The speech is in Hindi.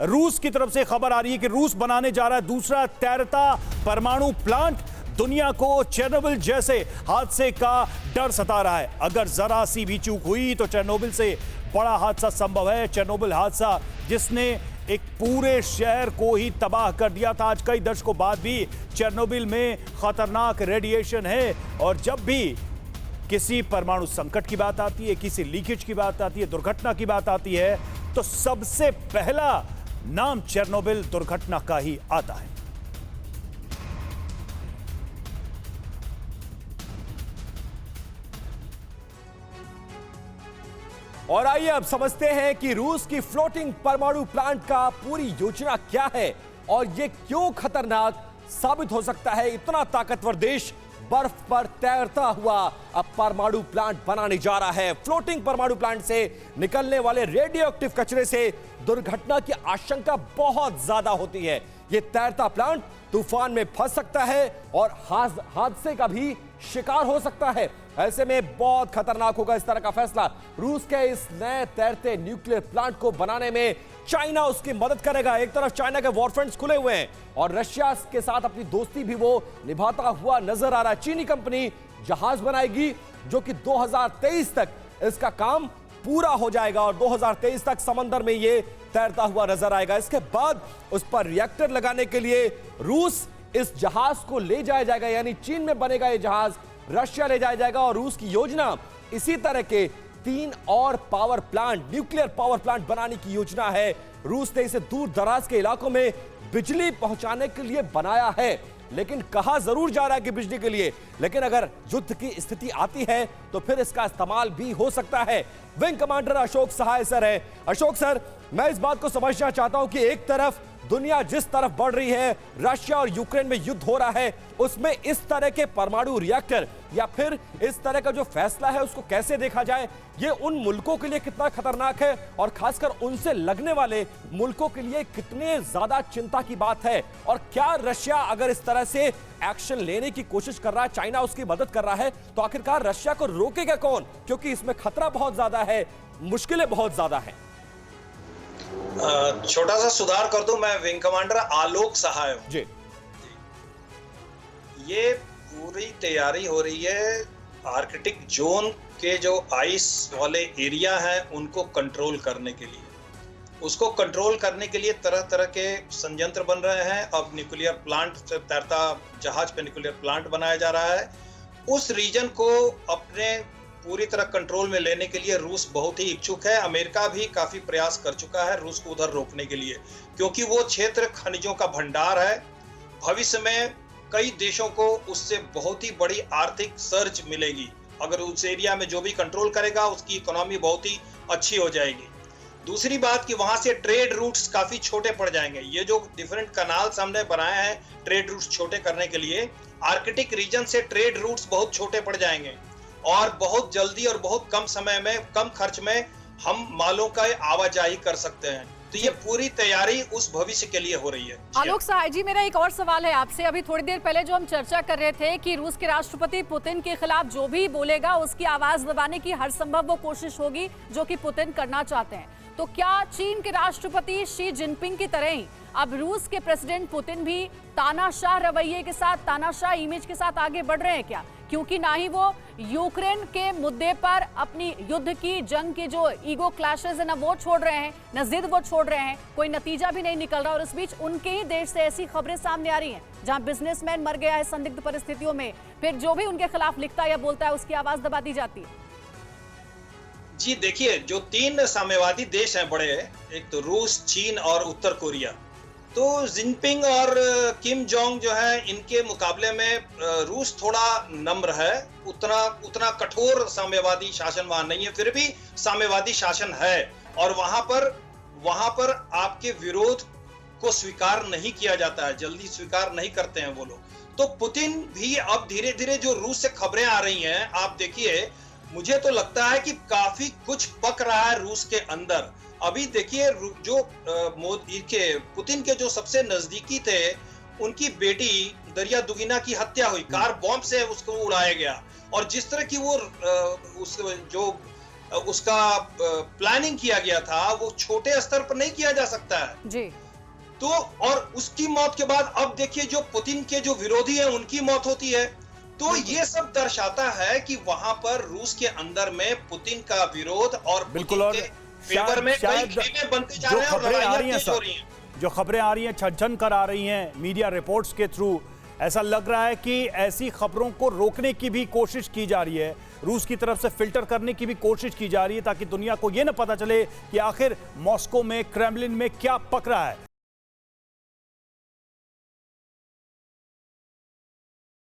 रूस की तरफ से खबर आ रही है कि रूस बनाने जा रहा है दूसरा तैरता परमाणु प्लांट। दुनिया को चेरनोबिल जैसे हादसे का डर सता रहा है। अगर जरा सी भी चूक हुई तो चेरनोबिल से बड़ा हादसा संभव है। चेरनोबिल हादसा जिसने एक पूरे शहर को ही तबाह कर दिया था। आज कई दशकों बाद भी चेरनोबिल में खतरनाक रेडिएशन है और जब भी किसी परमाणु संकट की बात आती है, किसी लीकेज की बात आती है, दुर्घटना की बात आती है तो सबसे पहला नाम चेरनोबिल दुर्घटना का ही आता है। और आइए अब समझते हैं कि रूस की फ्लोटिंग परमाणु प्लांट का पूरी योजना क्या है और यह क्यों खतरनाक साबित हो सकता है। इतना ताकतवर देश बर्फ पर तैरता हुआ अब परमाणु प्लांट बनाने जा रहा है। फ्लोटिंग परमाणु प्लांट से निकलने वाले रेडियो एक्टिव कचरे से दुर्घटना की आशंका बहुत ज्यादा होती है। यह तैरता प्लांट तूफान में फंस सकता है और हादसे का भी शिकार हो सकता है। ऐसे में बहुत खतरनाक होगा इस तरह का फैसला। रूस के इस नए तैरते न्यूक्लियर प्लांट को बनाने में चाइना उसकी मदद करेगा। एक तरफ चाइना के वॉरफ्रंट्स खुले हुए हैं और रशिया के साथ अपनी दोस्ती भी वो निभाता हुआ नजर आ रहा है। चीनी कंपनी जहाज बनाएगी जो कि 2023 तक इसका काम पूरा हो जाएगा और 2023 तक समंदर में ये तैरता हुआ नजर आएगा। इसके बाद उस पर रिएक्टर लगाने के लिए रूस इस जहाज को ले जाया जाएगा, यानी चीन में बनेगा ये जहाज, रशिया ले जाया जाएगा। और रूस की योजना इसी तरह के 3 और power plant, nuclear power plant बनाने की योजना है। रूस ने इसे दूर दराज के इलाकों में बिजली पहुंचाने के लिए बनाया है, लेकिन कहा जरूर जा रहा है कि बिजली के लिए, लेकिन अगर युद्ध की स्थिति आती है तो फिर इसका इस्तेमाल भी हो सकता है। विंग कमांडर अशोक सहाय सर है। अशोक सर, मैं इस बात को समझना चाहता हूं कि एक तरफ दुनिया जिस तरफ बढ़ रही है, रशिया और यूक्रेन में युद्ध हो रहा है, उसमें इस तरह के परमाणु रिएक्टर या फिर इस तरह का जो फैसला है उसको कैसे देखा जाए, ये उन मुल्कों के लिए कितना खतरनाक है और खासकर उनसे लगने वाले मुल्कों के लिए कितने ज्यादा चिंता की बात है। और क्या रशिया अगर इस तरह से एक्शन लेने की कोशिश कर रहा है, चाइना उसकी मदद कर रहा है, तो आखिरकार रशिया को रोकेगा कौन? क्योंकि इसमें खतरा बहुत ज्यादा है, मुश्किलें बहुत ज्यादा है। छोटा सा सुधार कर दूं, मैं विंग कमांडर आलोक सहाय हूं जी। ये पूरी तैयारी हो रही है आर्कटिक जोन के जो आइस वाले एरिया हैं उनको कंट्रोल करने के लिए। उसको कंट्रोल करने के लिए तरह तरह के संयंत्र बन रहे हैं। अब न्यूक्लियर प्लांट से तैरता जहाज पे न्यूक्लियर प्लांट बनाया जा रहा है। उस रीजन को अपने पूरी तरह कंट्रोल में लेने के लिए रूस बहुत ही इच्छुक है। अमेरिका भी काफी प्रयास कर चुका है रूस को उधर रोकने के लिए, क्योंकि वो क्षेत्र खनिजों का भंडार है। भविष्य में कई देशों को उससे बहुत ही बड़ी आर्थिक सर्ज मिलेगी। अगर उस एरिया में जो भी कंट्रोल करेगा उसकी इकोनॉमी बहुत ही अच्छी हो जाएगी। दूसरी बात कि वहां से ट्रेड रूट्स काफी छोटे पड़ जाएंगे। ये जो डिफरेंट कनाल्स हमने बनाए हैं ट्रेड रूट्स छोटे करने के लिए, आर्कटिक रीजन से ट्रेड रूट्स बहुत छोटे पड़ जाएंगे और बहुत जल्दी और बहुत कम समय में, कम खर्च में हम मालों का आवाजाही कर सकते हैं। तो ये पूरी तैयारी उस भविष्य के लिए हो रही है। आलोक सहाय जी, मेरा एक और सवाल है आपसे। अभी थोड़ी देर पहले जो हम चर्चा कर रहे थे कि रूस के राष्ट्रपति पुतिन के खिलाफ जो भी बोलेगा उसकी आवाज दबाने की हर संभव वो कोशिश होगी जो कि पुतिन करना चाहते हैं। तो क्या चीन के राष्ट्रपति शी जिनपिंग की तरह ही अब रूस के प्रेसिडेंट पुतिन भी तानाशाह रवैये के साथ, तानाशाह इमेज के साथ आगे बढ़ रहे हैं क्या? क्योंकि ना ही वो यूक्रेन के मुद्दे पर अपनी युद्ध की जंग के जो ईगो क्लैशेस है ना वो छोड़ रहे हैं, न जिद वो छोड़ रहे हैं, कोई नतीजा भी नहीं निकल रहा। और इस बीच उनके ही देश से ऐसी खबरें सामने आ रही हैं जहां बिजनेसमैन मर गया है संदिग्ध परिस्थितियों में, फिर जो भी उनके खिलाफ लिखता या बोलता है उसकी आवाज दबा दी जाती है। जी देखिए, जो 3 साम्यवादी देश हैं बड़े, एक तो रूस, चीन और उत्तर कोरिया, तो जिनपिंग और किम जोंग जो है इनके मुकाबले में रूस थोड़ा नम्र है। उतना कठोर साम्यवादी शासन वहां नहीं है, फिर भी साम्यवादी शासन है और वहां पर आपके विरोध को स्वीकार नहीं किया जाता है, जल्दी स्वीकार नहीं करते हैं वो लोग। तो पुतिन भी अब धीरे धीरे जो रूस से खबरें आ रही हैं, आप देखिए, मुझे तो लगता है कि काफी कुछ पक रहा है रूस के अंदर। अभी देखिए, जो मोदी के पुतिन के जो सबसे नजदीकी थे, उनकी बेटी दरिया दुगिना की हत्या हुई, कार बॉम्ब से उसको उड़ाया गया। और जिस तरह की वो उस जो उसका प्लानिंग किया गया था, वो छोटे स्तर पर नहीं किया जा सकता है जी। तो। और उसकी मौत के बाद अब देखिए जो पुतिन के जो विरोधी हैं उनकी मौत होती है, तो ये सब दर्शाता है कि वहां पर रूस के अंदर में पुतिन का विरोध और बिल्कुल, पुतिन और के फेवर में कई खेमे बनते जा जो रहे हैं और खबरें आ लड़ाइयां रही हैं तेज हो सर, रही हैं। जो खबरें आ रही हैं छन कर आ रही हैं मीडिया रिपोर्ट्स के थ्रू, ऐसा लग रहा है कि ऐसी खबरों को रोकने की भी कोशिश की जा रही है, रूस की तरफ से फिल्टर करने की भी कोशिश की जा रही है, ताकि दुनिया को यह ना पता चले कि आखिर मॉस्को में, क्रेमलिन में क्या पक रहा है।